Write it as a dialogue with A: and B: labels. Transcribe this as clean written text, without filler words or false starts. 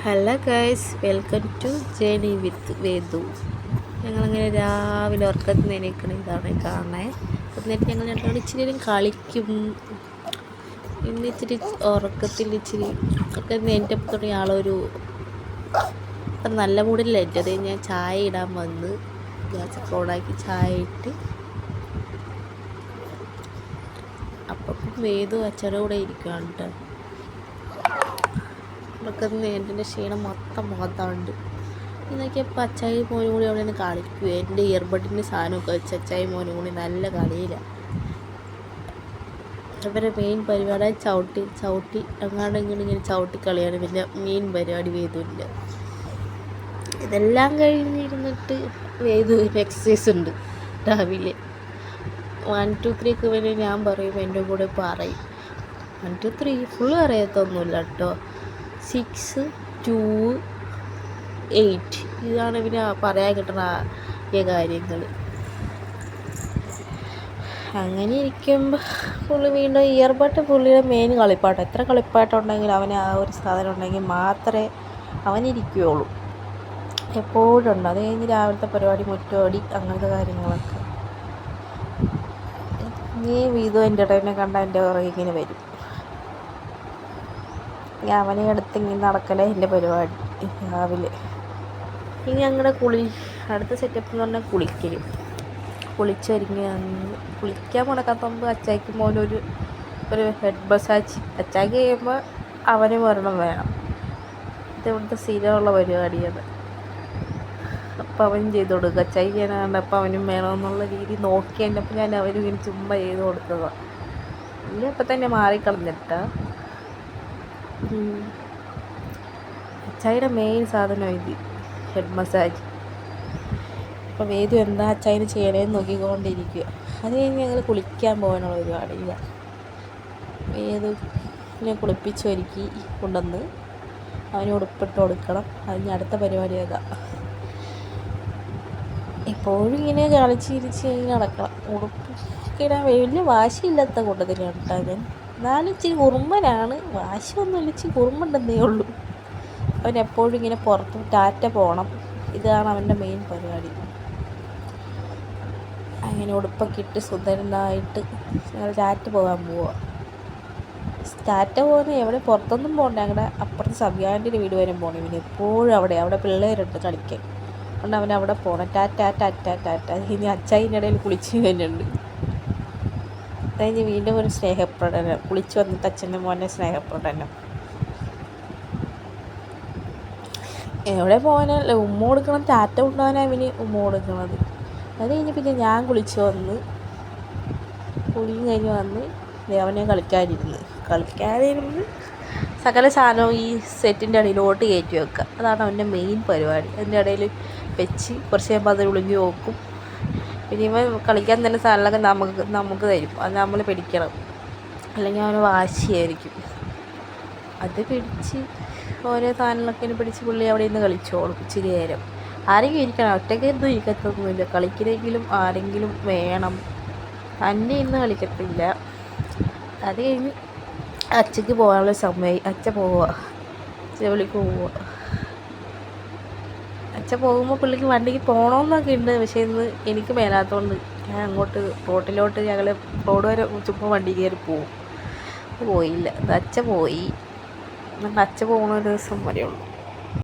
A: Hello guys, welcome to journey with Vedu. ഞങ്ങളങ്ങനെ രാവിലെ ഉറക്കത്തിൽ നിന്ന് എണീക്കണം. ഇതാണ് കാണണേ. എന്നിട്ട് ഞങ്ങൾ രണ്ടോട് ഇച്ചിരി നേരം കളിക്കും. ഇന്ന് ഇച്ചിരി ഉറക്കത്തിൽ ഇച്ചിരി ഒക്കെ എൻ്റെ തുടങ്ങിയ ആളൊരു നല്ല മൂഡിലായിട്ട് അത് ഞാൻ ചായ ഇടാൻ വന്ന് ഗ്യാസൊക്കെ ഓണാക്കി ചായ ഇട്ട് അപ്പം വേദു അച്ഛൻ്റെ കൂടെ ഇരിക്കുകയാണ് കേട്ടോ. ഉറക്കത്തിന് എൻ്റെ ക്ഷീണം മൊത്തം മുഖത്താണ്ട് നോക്കിയപ്പോൾ അച്ചായി മോനും കൂടി അവിടെ നിന്ന് കളിക്കുക. എൻ്റെ ഇയർബഡിൻ്റെ സാധനമൊക്കെ വെച്ച് അച്ചായി മോനും കൂടി നല്ല കളിയിലാണ്. അവരുടെ മെയിൻ പരിപാടി ചവിട്ടി അങ്ങാണ്ട് ഇങ്ങനെ ചവിട്ടി കളിയാണ്. പിന്നെ മെയിൻ പരിപാടി വേദുവില്ല. ഇതെല്ലാം കഴിഞ്ഞിരുന്നിട്ട് വേദുവിന് എക്സസൈസ് ഉണ്ട് രാവിലെ. 1 2 3 ഒക്കെ വേണ്ടി ഞാൻ പറയും, എൻ്റെ കൂടെ പറയും. 1 2 3 ഫുള്ള് അറിയാത്തൊന്നുമില്ല കേട്ടോ. 6 2 8 ഇതാണ് പിന്നെ പറയാൻ കിട്ടുന്ന കാര്യങ്ങൾ. അങ്ങനെ ഇരിക്കുമ്പോൾ പുള്ളി വീണ്ടും ഇയർബഡ് പുള്ളിയുടെ മെയിൻ കളിപ്പാട്ടം. എത്ര കളിപ്പാട്ടുണ്ടെങ്കിലും അവന് ആ ഒരു സാധനം ഉണ്ടെങ്കിൽ മാത്രമേ അവനിരിക്കുകയുള്ളൂ. എപ്പോഴും ഉണ്ട്. അത് കഴിഞ്ഞ് രാവിലത്തെ പരിപാടി മുറ്റോടി അങ്ങനത്തെ കാര്യങ്ങളൊക്കെ. ഈ വീതം എൻ്റെ ഇടയിനെ കണ്ടാൽ എൻ്റെ പുറകെ ഇങ്ങനെ വരും. അവനെ അടുത്ത് ഇങ്ങനെ നടക്കലേ എൻ്റെ പരിപാടി രാവിലെ. ഇനി ഞങ്ങളുടെ അടുത്ത സെറ്റപ്പ് എന്ന് പറഞ്ഞാൽ കുളിച്ചൊരുങ്ങി കുളിക്കാൻ മുടക്കാത്തപ്പോൾ അച്ചായിക്ക് മോനൊരു ഹെഡ് മസാജ്. അച്ചായിക്ക് കഴിയുമ്പോൾ അവന് ഒരെണ്ണം വേണം. ഇവിടുത്തെ സ്ഥിരമുള്ള പരിപാടിയാണ്. അപ്പം അവനും ചെയ്ത് കൊടുക്കുക. അച്ചായി ചെയ്യാൻ കണ്ടപ്പോൾ അവനും വേണമെന്നുള്ള രീതി നോക്കി കഴിഞ്ഞപ്പോൾ ഞാൻ അവനും ഇങ്ങനെ ചുമ്മാ ചെയ്ത് കൊടുത്തതാണ്. ഇല്ല അപ്പം തന്നെ മാറിക്കളഞ്ഞിട്ടാ. അച്ചായിയുടെ മെയിൻ സാധനം ഇത് ഹെഡ് മസാജ്. അപ്പോൾ വേദു എന്താ അച്ചായിന് ചെയ്യണേന്ന് നോക്കിക്കൊണ്ടിരിക്കുക. അത് കഴിഞ്ഞ് ഞങ്ങൾ കുളിക്കാൻ പോകാനുള്ള പരിപാടിയില്ല. വേദുവിനെ കുളിപ്പിച്ച് ഒരുക്കി കൊണ്ടുവന്ന് അവന് ഉടുപ്പിട്ട് കൊടുക്കണം. അതിന് അടുത്ത പരിപാടി അതാ. എപ്പോഴും ഇങ്ങനെ കളിച്ചിരിച്ച് ഇങ്ങനെ നടക്കണം. ഉടുപ്പ് ഇടാൻ വലിയ വാശിയില്ലാത്ത കൂട്ടത്തിലാണ് കേട്ടോ ഞാൻ. എന്നാലും ഇച്ചിരി കുറുമ്പനാണ്. വാശിയൊന്നുമില്ല, ഇച്ചിരി കുറുമ്പുണ്ടെന്നേ ഉള്ളൂ. അവൻ എപ്പോഴും ഇങ്ങനെ പുറത്ത് ടാറ്റ പോകണം. ഇതാണ് അവൻ്റെ മെയിൻ പരിപാടി. അങ്ങനെ ഉടുപ്പൊക്കെ ഇട്ട് സുന്ദരനായിട്ട് ഞങ്ങൾ ടാറ്റ പോകാൻ പോവുക. ടാറ്റ പോകുന്ന എവിടെ പുറത്തൊന്നും പോകണ്ട. ഞങ്ങളുടെ അപ്പുറത്ത് സബ്യാൻ്റെ വീട് വരെ പോകണം. ഇവന് എപ്പോഴും അവിടെ പിള്ളേരുണ്ട് കളിക്കാൻ. അതുകൊണ്ട് അവൻ അവിടെ പോകണം. ടാറ്റ. ഇനി അച്ചായിൻ്റെ ഇടയിൽ കുളിച്ച് കഴിഞ്ഞിട്ടുണ്ട്. അത് കഴിഞ്ഞ് വീണ്ടും ഒരു സ്നേഹപ്രകടനം. കുളിച്ച് വന്നിട്ട് അച്ഛൻ്റെ മോനെ സ്നേഹപ്രകടനം. എവിടെ പോകാനല്ല ഉമ്മ കൊടുക്കണം. ടാറ്റ കൊണ്ടുപോകാനാണ് അവന് ഉമ്മ കൊടുക്കണത്. അത് കഴിഞ്ഞ് പിന്നെ ഞാൻ കുളിയും കഴിഞ്ഞ് വന്ന് അവനെ കളിക്കാനിരുന്ന് സകല സാധനവും ഈ സെറ്റിൻ്റെ ഇടയിലോട്ട് കയറ്റി വെക്കുക. അതാണ് അവൻ്റെ മെയിൻ പരിപാടി. അതിൻ്റെ ഇടയിൽ വെച്ച് കുറച്ച് കഴിയുമ്പോൾ അത് ഒളിഞ്ഞു നോക്കും. പിന്നെ ഇവൻ കളിക്കാൻ തന്നെ സാധനങ്ങളൊക്കെ നമുക്ക് തരും. അത് നമ്മൾ പിടിക്കണം, അല്ലെങ്കിൽ അവന് വാശിയായിരിക്കും. അത് പിടിച്ച് ഓരോ സാധനങ്ങളൊക്കെ പിടിച്ച് പുള്ളി അവിടെ നിന്ന് കളിച്ചോളും ഇച്ചിരി നേരം. ആരെങ്കിലും ഇരിക്കണം, ഒറ്റയ്ക്ക് ഒന്നും ഇരിക്കത്തൊന്നുമില്ല. കളിക്കണമെങ്കിലും ആരെങ്കിലും വേണം. തന്നെ ഇന്ന് കളിക്കത്തില്ല. അത് കഴിഞ്ഞ് അച്ഛക്ക് പോകാനുള്ള സമയമായി. അച്ഛൻ പോവുക, ജോലിക്ക് പോവുക. അച്ഛൻ പോകുമ്പോൾ പുള്ളിക്ക് വണ്ടിക്ക് പോകണമെന്നൊക്കെ ഉണ്ട്. പക്ഷേ ഇന്ന് എനിക്ക് മേലാത്തതുകൊണ്ട് ഞാൻ അങ്ങോട്ട് റോട്ടിലോട്ട് ഞങ്ങൾ റോഡ് വരെ ചുമ്മാ വണ്ടി കയറി പോയില്ല. അച്ഛൻ പോയി. അച്ഛൻ പോകുന്ന ഒരു ദിവസം വരെയുള്ളൂ.